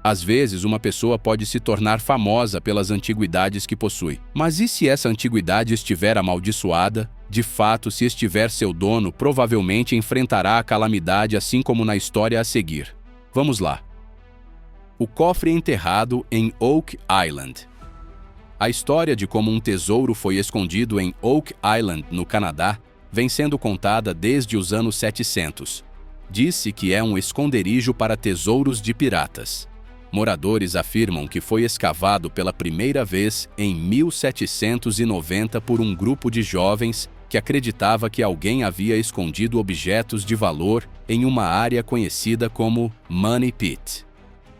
Às vezes, uma pessoa pode se tornar famosa pelas antiguidades que possui. Mas e se essa antiguidade estiver amaldiçoada? De fato, se estiver seu dono, provavelmente enfrentará a calamidade, assim como na história a seguir. Vamos lá. O cofre enterrado em Oak Island. A história de como um tesouro foi escondido em Oak Island, no Canadá, vem sendo contada desde os anos 700. Diz-se que é um esconderijo para tesouros de piratas. Moradores afirmam que foi escavado pela primeira vez em 1790 por um grupo de jovens que acreditava que alguém havia escondido objetos de valor em uma área conhecida como Money Pit.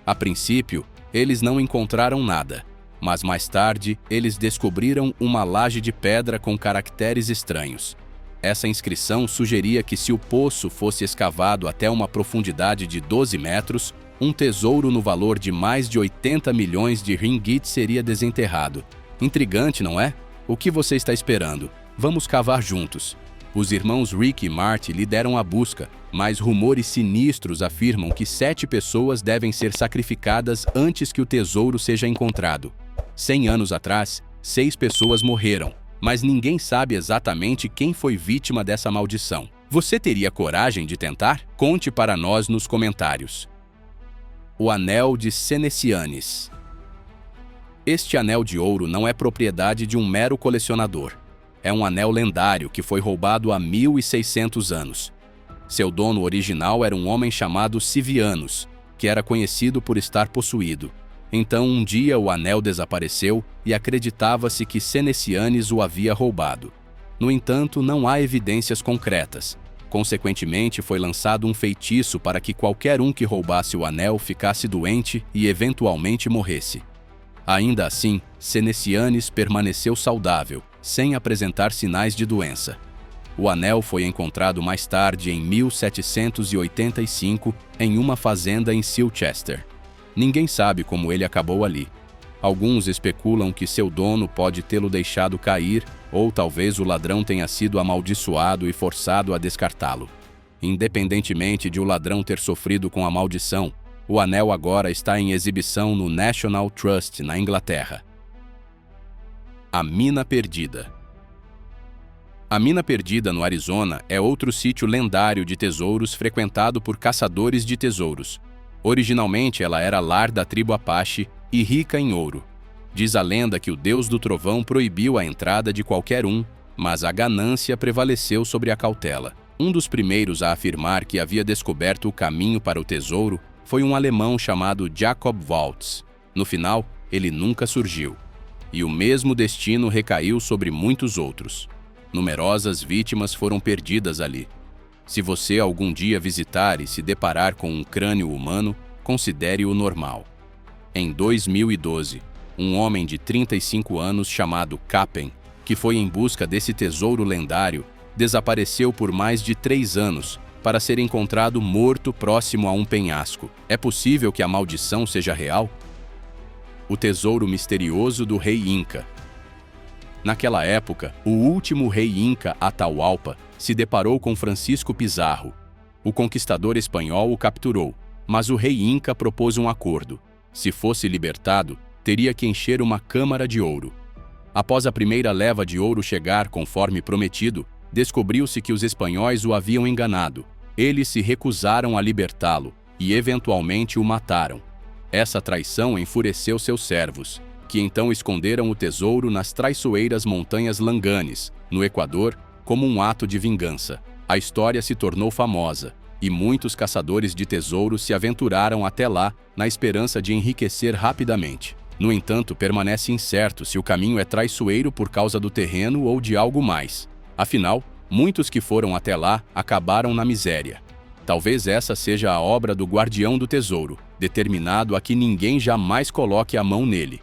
A princípio, eles não encontraram nada, mas mais tarde eles descobriram uma laje de pedra com caracteres estranhos. Essa inscrição sugeria que se o poço fosse escavado até uma profundidade de 12 metros, um tesouro no valor de mais de 80 milhões de ringgit seria desenterrado. Intrigante, não é? O que você está esperando? Vamos cavar juntos. Os irmãos Rick e Marty lideram a busca, mas rumores sinistros afirmam que 7 pessoas devem ser sacrificadas antes que o tesouro seja encontrado. 100 anos atrás, 6 pessoas morreram, mas ninguém sabe exatamente quem foi vítima dessa maldição. Você teria coragem de tentar? Conte para nós nos comentários. O Anel de Senecianes. Este anel de ouro não é propriedade de um mero colecionador. É um anel lendário que foi roubado há 1600 anos. Seu dono original era um homem chamado Civianus, que era conhecido por estar possuído. Então, um dia o anel desapareceu e acreditava-se que Senecianes o havia roubado. No entanto, não há evidências concretas. Consequentemente, foi lançado um feitiço para que qualquer um que roubasse o anel ficasse doente e eventualmente morresse. Ainda assim, Senecianes permaneceu saudável, sem apresentar sinais de doença. O anel foi encontrado mais tarde, em 1785, em uma fazenda em Silchester. Ninguém sabe como ele acabou ali. Alguns especulam que seu dono pode tê-lo deixado cair, ou talvez o ladrão tenha sido amaldiçoado e forçado a descartá-lo. Independentemente de o ladrão ter sofrido com a maldição, o anel agora está em exibição no National Trust, na Inglaterra. A Mina Perdida. A Mina Perdida, no Arizona, é outro sítio lendário de tesouros frequentado por caçadores de tesouros. Originalmente, ela era lar da tribo Apache e rica em ouro. Diz a lenda que o deus do trovão proibiu a entrada de qualquer um, mas a ganância prevaleceu sobre a cautela. Um dos primeiros a afirmar que havia descoberto o caminho para o tesouro foi um alemão chamado Jacob Waltz. No final, ele nunca surgiu. E o mesmo destino recaiu sobre muitos outros. Numerosas vítimas foram perdidas ali. Se você algum dia visitar e se deparar com um crânio humano, considere-o normal. Em 2012, um homem de 35 anos chamado Kappen, que foi em busca desse tesouro lendário, desapareceu por mais de 3 anos para ser encontrado morto próximo a um penhasco. É possível que a maldição seja real? O tesouro misterioso do rei Inca. Naquela época, o último rei Inca, Atahualpa, se deparou com Francisco Pizarro. O conquistador espanhol o capturou, mas o rei Inca propôs um acordo. Se fosse libertado, teria que encher uma câmara de ouro. Após a primeira leva de ouro chegar conforme prometido, descobriu-se que os espanhóis o haviam enganado. Eles se recusaram a libertá-lo e eventualmente o mataram. Essa traição enfureceu seus servos, que então esconderam o tesouro nas traiçoeiras montanhas Langanes, no Equador, como um ato de vingança. A história se tornou famosa, e muitos caçadores de tesouros se aventuraram até lá na esperança de enriquecer rapidamente. No entanto, permanece incerto se o caminho é traiçoeiro por causa do terreno ou de algo mais. Afinal, muitos que foram até lá acabaram na miséria. Talvez essa seja a obra do guardião do tesouro, determinado a que ninguém jamais coloque a mão nele.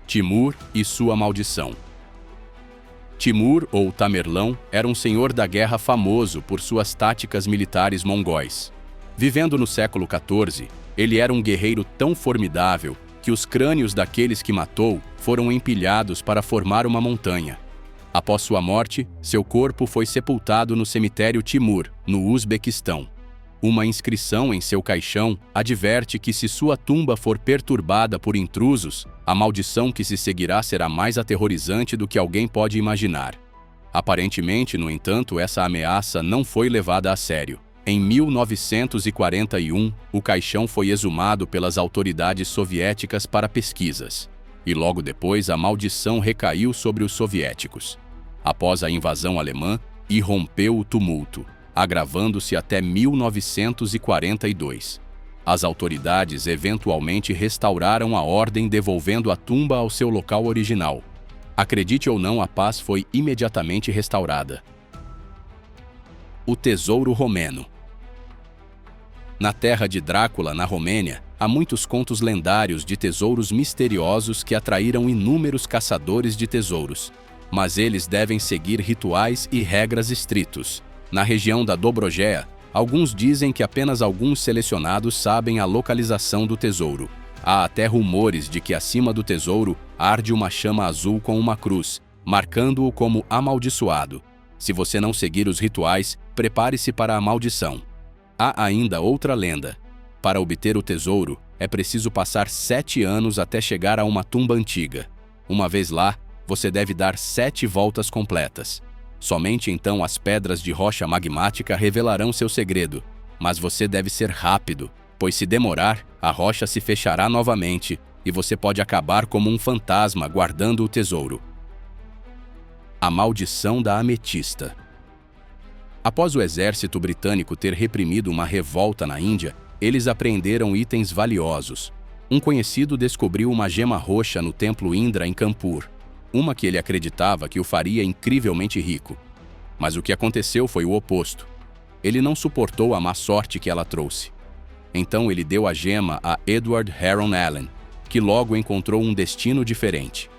Timur e sua maldição. Timur, ou Tamerlão, era um senhor da guerra famoso por suas táticas militares mongóis. Vivendo no século XIV, ele era um guerreiro tão formidável que os crânios daqueles que matou foram empilhados para formar uma montanha. Após sua morte, seu corpo foi sepultado no cemitério Timur, no Uzbequistão. Uma inscrição em seu caixão adverte que se sua tumba for perturbada por intrusos, a maldição que se seguirá será mais aterrorizante do que alguém pode imaginar. Aparentemente, no entanto, essa ameaça não foi levada a sério. Em 1941, o caixão foi exumado pelas autoridades soviéticas para pesquisas. E logo depois a maldição recaiu sobre os soviéticos. Após a invasão alemã, irrompeu o tumulto, agravando-se até 1942. As autoridades eventualmente restauraram a ordem, devolvendo a tumba ao seu local original. Acredite ou não, a paz foi imediatamente restaurada. O tesouro romeno. Na terra de Drácula, na Romênia, há muitos contos lendários de tesouros misteriosos que atraíram inúmeros caçadores de tesouros. Mas eles devem seguir rituais e regras estritos. Na região da Dobrogea, alguns dizem que apenas alguns selecionados sabem a localização do tesouro. Há até rumores de que acima do tesouro arde uma chama azul com uma cruz, marcando-o como amaldiçoado. Se você não seguir os rituais, prepare-se para a maldição. Há ainda outra lenda. Para obter o tesouro, é preciso passar 7 anos até chegar a uma tumba antiga. Uma vez lá, você deve dar 7 voltas completas. Somente então as pedras de rocha magmática revelarão seu segredo. Mas você deve ser rápido, pois se demorar, a rocha se fechará novamente e você pode acabar como um fantasma guardando o tesouro. A maldição da ametista. Após o exército britânico ter reprimido uma revolta na Índia, eles apreenderam itens valiosos. Um conhecido descobriu uma gema roxa no templo Indra em Kanpur, uma que ele acreditava que o faria incrivelmente rico. Mas o que aconteceu foi o oposto. Ele não suportou a má sorte que ela trouxe. Então ele deu a gema a Edward Heron Allen, que logo encontrou um destino diferente.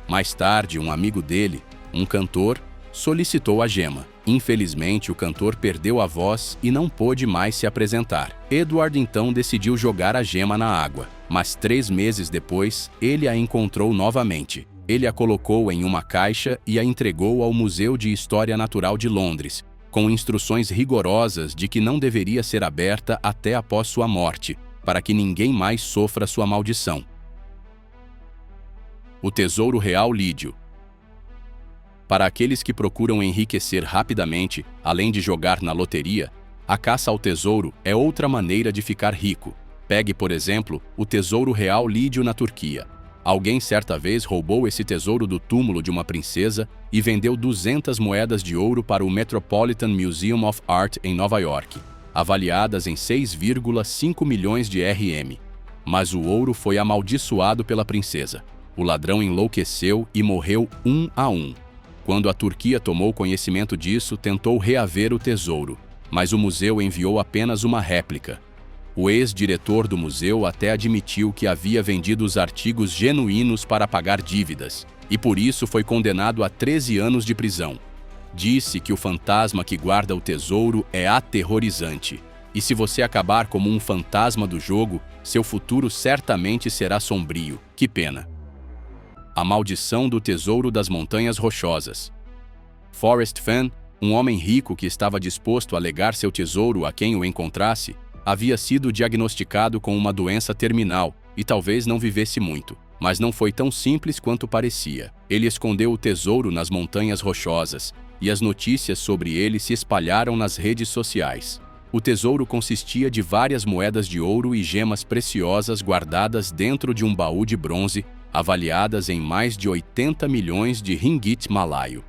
Mais tarde, um amigo dele, um cantor, solicitou a gema. Infelizmente, o cantor perdeu a voz e não pôde mais se apresentar. Edward então decidiu jogar a gema na água, mas 3 meses depois, ele a encontrou novamente. Ele a colocou em uma caixa e a entregou ao Museu de História Natural de Londres, com instruções rigorosas de que não deveria ser aberta até após sua morte, para que ninguém mais sofra sua maldição. O Tesouro Real Lídio. Para aqueles que procuram enriquecer rapidamente, além de jogar na loteria, a caça ao tesouro é outra maneira de ficar rico. Pegue, por exemplo, o Tesouro Real Lídio na Turquia. Alguém certa vez roubou esse tesouro do túmulo de uma princesa e vendeu 200 moedas de ouro para o Metropolitan Museum of Art em Nova York, avaliadas em 6,5 milhões de RM. Mas o ouro foi amaldiçoado pela princesa. O ladrão enlouqueceu e morreu 1 a 1. Quando a Turquia tomou conhecimento disso, tentou reaver o tesouro, mas o museu enviou apenas uma réplica. O ex-diretor do museu até admitiu que havia vendido os artigos genuínos para pagar dívidas, e por isso foi condenado a 13 anos de prisão. Disse que o fantasma que guarda o tesouro é aterrorizante, e se você acabar como um fantasma do jogo, seu futuro certamente será sombrio. Que pena! A maldição do tesouro das montanhas rochosas. Forrest Fenn, um homem rico que estava disposto a legar seu tesouro a quem o encontrasse, havia sido diagnosticado com uma doença terminal e talvez não vivesse muito, mas não foi tão simples quanto parecia. Ele escondeu o tesouro nas montanhas rochosas e as notícias sobre ele se espalharam nas redes sociais. O tesouro consistia de várias moedas de ouro e gemas preciosas guardadas dentro de um baú de bronze, avaliadas em mais de 80 milhões de ringgit malaio.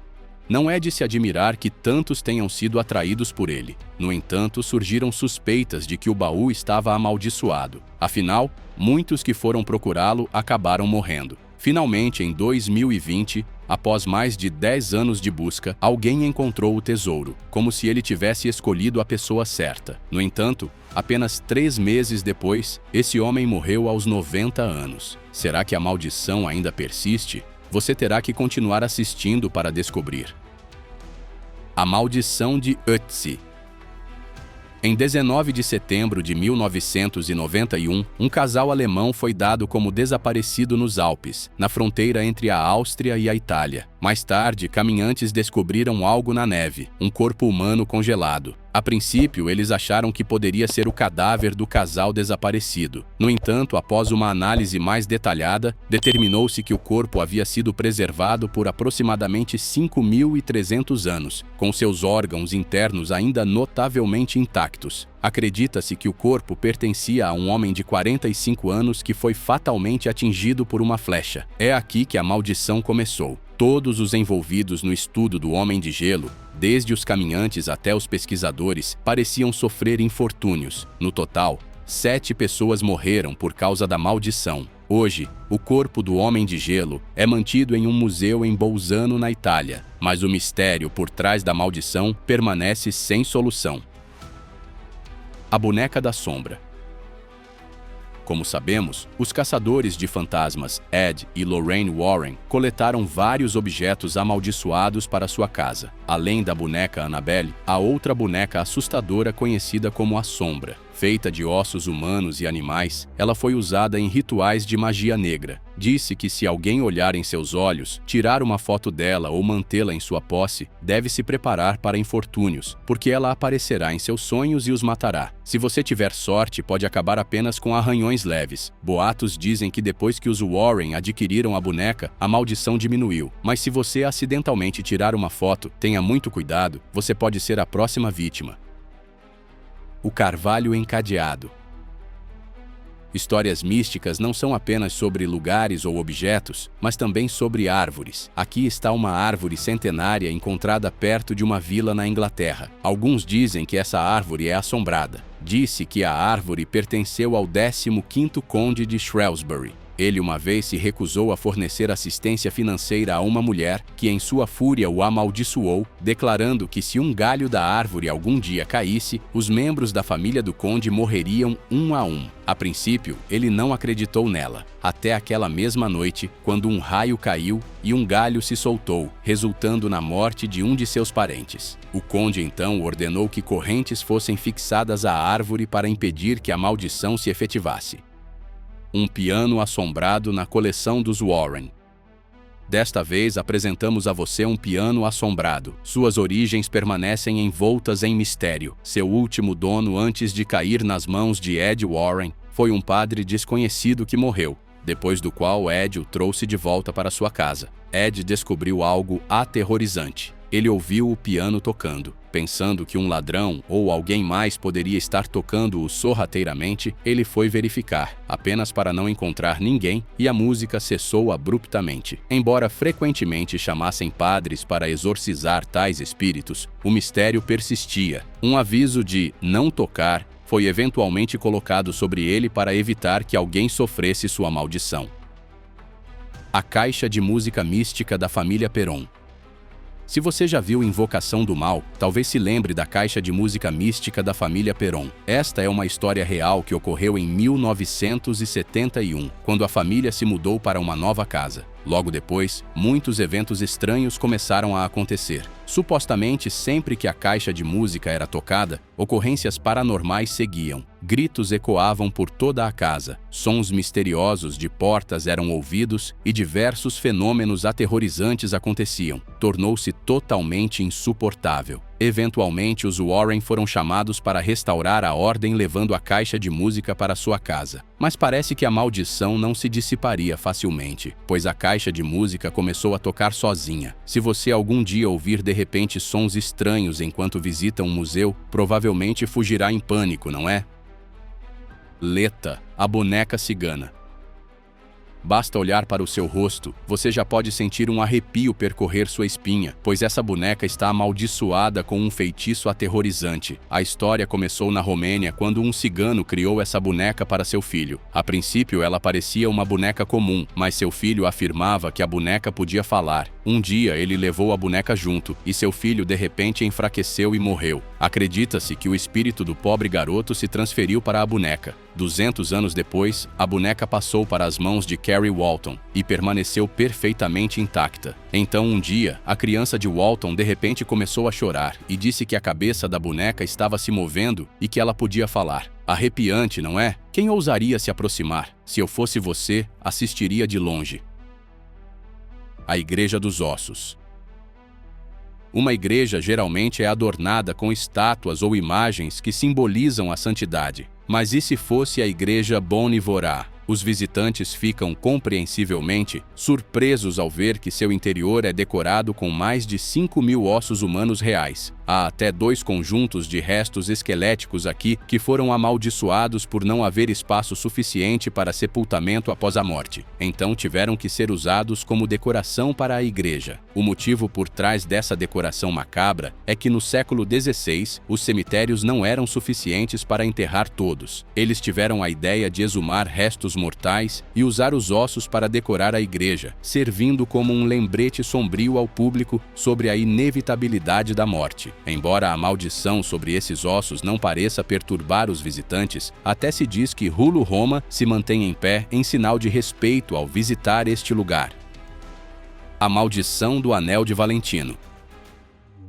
Não é de se admirar que tantos tenham sido atraídos por ele. No entanto, surgiram suspeitas de que o baú estava amaldiçoado. Afinal, muitos que foram procurá-lo acabaram morrendo. Finalmente, em 2020, após mais de 10 anos de busca, alguém encontrou o tesouro, como se ele tivesse escolhido a pessoa certa. No entanto, apenas 3 meses depois, esse homem morreu aos 90 anos. Será que a maldição ainda persiste? Você terá que continuar assistindo para descobrir. A maldição de Ötzi. Em 19 de setembro de 1991, um casal alemão foi dado como desaparecido nos Alpes, na fronteira entre a Áustria e a Itália. Mais tarde, caminhantes descobriram algo na neve, um corpo humano congelado. A princípio, eles acharam que poderia ser o cadáver do casal desaparecido. No entanto, após uma análise mais detalhada, determinou-se que o corpo havia sido preservado por aproximadamente 5.300 anos, com seus órgãos internos ainda notavelmente intactos. Acredita-se que o corpo pertencia a um homem de 45 anos que foi fatalmente atingido por uma flecha. É aqui que a maldição começou. Todos os envolvidos no estudo do Homem de Gelo, desde os caminhantes até os pesquisadores, pareciam sofrer infortúnios. No total, 7 pessoas morreram por causa da maldição. Hoje, o corpo do Homem de Gelo é mantido em um museu em Bolzano, na Itália, mas o mistério por trás da maldição permanece sem solução. A Boneca da Sombra. Como sabemos, os caçadores de fantasmas Ed e Lorraine Warren coletaram vários objetos amaldiçoados para sua casa. Além da boneca Annabelle, há outra boneca assustadora conhecida como a Sombra. Feita de ossos humanos e animais, ela foi usada em rituais de magia negra. Disse que se alguém olhar em seus olhos, tirar uma foto dela ou mantê-la em sua posse, deve se preparar para infortúnios, porque ela aparecerá em seus sonhos e os matará. Se você tiver sorte, pode acabar apenas com arranhões leves. Boatos dizem que depois que os Warren adquiriram a boneca, a maldição diminuiu. Mas se você acidentalmente tirar uma foto, tenha muito cuidado, você pode ser a próxima vítima. O Carvalho Encadeado. Histórias místicas não são apenas sobre lugares ou objetos, mas também sobre árvores. Aqui está uma árvore centenária encontrada perto de uma vila na Inglaterra. Alguns dizem que essa árvore é assombrada. Disse que a árvore pertenceu ao 15º Conde de Shrewsbury. Ele uma vez se recusou a fornecer assistência financeira a uma mulher que em sua fúria o amaldiçoou, declarando que se um galho da árvore algum dia caísse, os membros da família do conde morreriam um a um. A princípio, ele não acreditou nela, até aquela mesma noite, quando um raio caiu e um galho se soltou, resultando na morte de um de seus parentes. O conde então ordenou que correntes fossem fixadas à árvore para impedir que a maldição se efetivasse. Um piano assombrado na coleção dos Warren. Desta vez apresentamos a você um piano assombrado. Suas origens permanecem envoltas em mistério. Seu último dono antes de cair nas mãos de Ed Warren foi um padre desconhecido que morreu, depois do qual Ed o trouxe de volta para sua casa. Ed descobriu algo aterrorizante. Ele ouviu o piano tocando. Pensando que um ladrão ou alguém mais poderia estar tocando-o sorrateiramente, ele foi verificar, apenas para não encontrar ninguém, e a música cessou abruptamente. Embora frequentemente chamassem padres para exorcizar tais espíritos, o mistério persistia. Um aviso de "não tocar" foi eventualmente colocado sobre ele para evitar que alguém sofresse sua maldição. A caixa de música mística da família Perron. Se você já viu Invocação do Mal, talvez se lembre da caixa de música mística da família Perron. Esta é uma história real que ocorreu em 1971, quando a família se mudou para uma nova casa. Logo depois, muitos eventos estranhos começaram a acontecer. Supostamente, sempre que a caixa de música era tocada, ocorrências paranormais seguiam. Gritos ecoavam por toda a casa, sons misteriosos de portas eram ouvidos e diversos fenômenos aterrorizantes aconteciam. Tornou-se totalmente insuportável. Eventualmente, os Warren foram chamados para restaurar a ordem levando a caixa de música para sua casa. Mas parece que a maldição não se dissiparia facilmente, pois a caixa de música começou a tocar sozinha. Se você algum dia ouvir de repente sons estranhos enquanto visita um museu, provavelmente fugirá em pânico, não é? Leta, a boneca cigana. Basta olhar para o seu rosto, você já pode sentir um arrepio percorrer sua espinha, pois essa boneca está amaldiçoada com um feitiço aterrorizante. A história começou na Romênia quando um cigano criou essa boneca para seu filho. A princípio ela parecia uma boneca comum, mas seu filho afirmava que a boneca podia falar. Um dia ele levou a boneca junto, e seu filho de repente enfraqueceu e morreu. Acredita-se que o espírito do pobre garoto se transferiu para a boneca. 200 anos depois, a boneca passou para as mãos de Carrie Walton e permaneceu perfeitamente intacta. Então, um dia, a criança de Walton de repente começou a chorar e disse que a cabeça da boneca estava se movendo e que ela podia falar. Arrepiante, não é? Quem ousaria se aproximar? Se eu fosse você, assistiria de longe. a Igreja dos Ossos. Uma igreja geralmente é adornada com estátuas ou imagens que simbolizam a santidade. Mas e se fosse a Igreja Bon Ivorá? Os visitantes ficam compreensivelmente surpresos ao ver que seu interior é decorado com mais de 5.000 ossos humanos reais. Há até 2 conjuntos de restos esqueléticos aqui que foram amaldiçoados por não haver espaço suficiente para sepultamento após a morte. Então tiveram que ser usados como decoração para a igreja. O motivo por trás dessa decoração macabra é que no século XVI, os cemitérios não eram suficientes para enterrar todos. Eles tiveram a ideia de exumar restos mortais e usar os ossos para decorar a igreja, servindo como um lembrete sombrio ao público sobre a inevitabilidade da morte. Embora a maldição sobre esses ossos não pareça perturbar os visitantes, até se diz que Hulu Roma se mantém em pé em sinal de respeito ao visitar este lugar. A maldição do Anel de Valentino.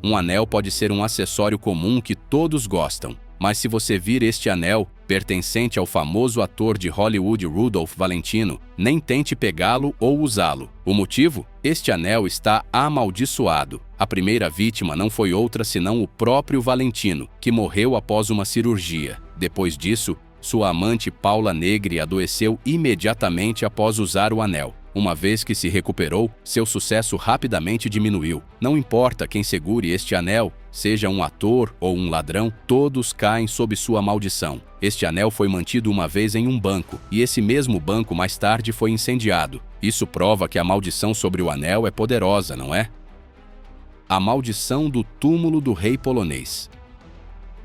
Um anel pode ser um acessório comum que todos gostam, mas se você vir este anel, pertencente ao famoso ator de Hollywood Rudolph Valentino, nem tente pegá-lo ou usá-lo. O motivo? Este anel está amaldiçoado. A primeira vítima não foi outra senão o próprio Valentino, que morreu após uma cirurgia. Depois disso, sua amante Paula Negri adoeceu imediatamente após usar o anel. Uma vez que se recuperou, seu sucesso rapidamente diminuiu. Não importa quem segure este anel, seja um ator ou um ladrão, todos caem sob sua maldição. Este anel foi mantido uma vez em um banco, e esse mesmo banco mais tarde foi incendiado. Isso prova que a maldição sobre o anel é poderosa, não é? A maldição do túmulo do rei polonês.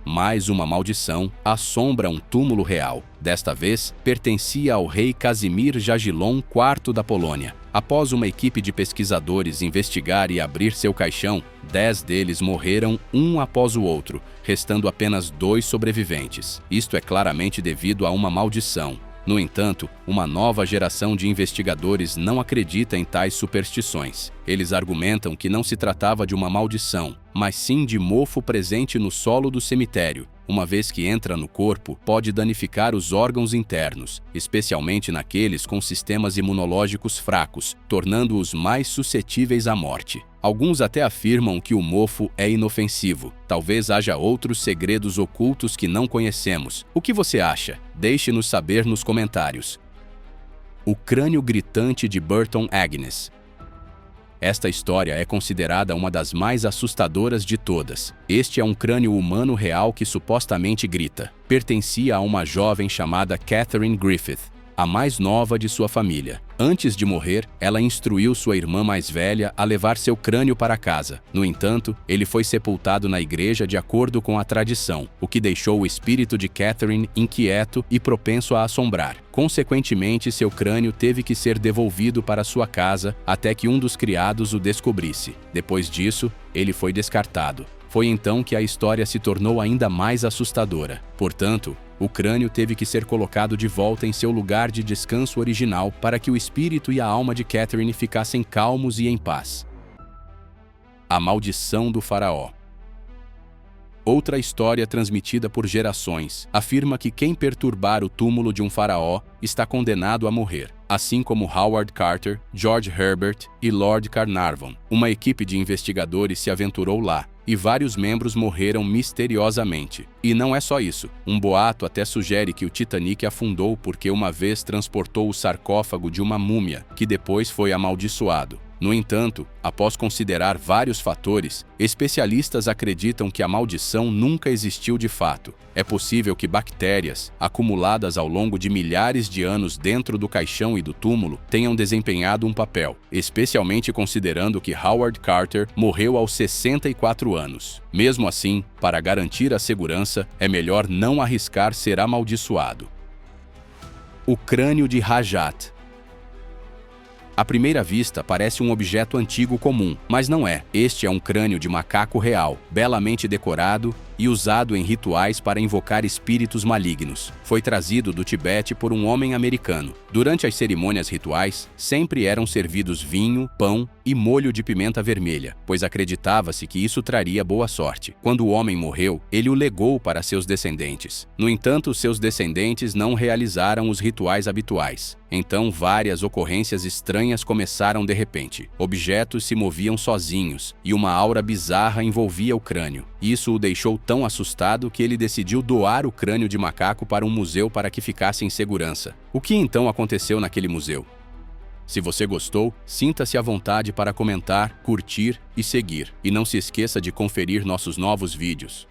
Mais uma maldição assombra um túmulo real. Desta vez, pertencia ao rei Casimir Jagellon IV da Polônia. Após uma equipe de pesquisadores investigar e abrir seu caixão, 10 deles morreram um após o outro, restando apenas 2 sobreviventes. Isto é claramente devido a uma maldição. No entanto, uma nova geração de investigadores não acredita em tais superstições. Eles argumentam que não se tratava de uma maldição, mas sim de mofo presente no solo do cemitério. Uma vez que entra no corpo, pode danificar os órgãos internos, especialmente naqueles com sistemas imunológicos fracos, tornando-os mais suscetíveis à morte. Alguns até afirmam que o mofo é inofensivo. Talvez haja outros segredos ocultos que não conhecemos. O que você acha? Deixe-nos saber nos comentários. O crânio gritante de Burton Agnes. Esta história é considerada uma das mais assustadoras de todas. Este é um crânio humano real que supostamente grita. Pertencia a uma jovem chamada Catherine Griffith, a mais nova de sua família. Antes de morrer, ela instruiu sua irmã mais velha a levar seu crânio para casa. No entanto, ele foi sepultado na igreja de acordo com a tradição, o que deixou o espírito de Catherine inquieto e propenso a assombrar. Consequentemente, seu crânio teve que ser devolvido para sua casa até que um dos criados o descobrisse. Depois disso, ele foi descartado. Foi então que a história se tornou ainda mais assustadora. Portanto, o crânio teve que ser colocado de volta em seu lugar de descanso original para que o espírito e a alma de Catherine ficassem calmos e em paz. A maldição do faraó. Outra história transmitida por gerações afirma que quem perturbar o túmulo de um faraó está condenado a morrer, assim como Howard Carter, George Herbert e Lord Carnarvon. Uma equipe de investigadores se aventurou lá, e vários membros morreram misteriosamente. E não é só isso. Um boato até sugere que o Titanic afundou porque uma vez transportou o sarcófago de uma múmia, que depois foi amaldiçoado. No entanto, após considerar vários fatores, especialistas acreditam que a maldição nunca existiu de fato. É possível que bactérias, acumuladas ao longo de milhares de anos dentro do caixão e do túmulo, tenham desempenhado um papel, especialmente considerando que Howard Carter morreu aos 64 anos. Mesmo assim, para garantir a segurança, é melhor não arriscar ser amaldiçoado. O crânio de Rajat. À primeira vista, parece um objeto antigo comum, mas não é. Este é um crânio de macaco real, belamente decorado e usado em rituais para invocar espíritos malignos. Foi trazido do Tibete por um homem americano. Durante as cerimônias rituais, sempre eram servidos vinho, pão e molho de pimenta vermelha, pois acreditava-se que isso traria boa sorte. Quando o homem morreu, ele o legou para seus descendentes. No entanto, seus descendentes não realizaram os rituais habituais. Então, várias ocorrências estranhas começaram de repente. Objetos se moviam sozinhos e uma aura bizarra envolvia o crânio. Isso o deixou tão assustado que ele decidiu doar o crânio de macaco para um museu para que ficasse em segurança. O que então aconteceu naquele museu? Se você gostou, sinta-se à vontade para comentar, curtir e seguir. E não se esqueça de conferir nossos novos vídeos.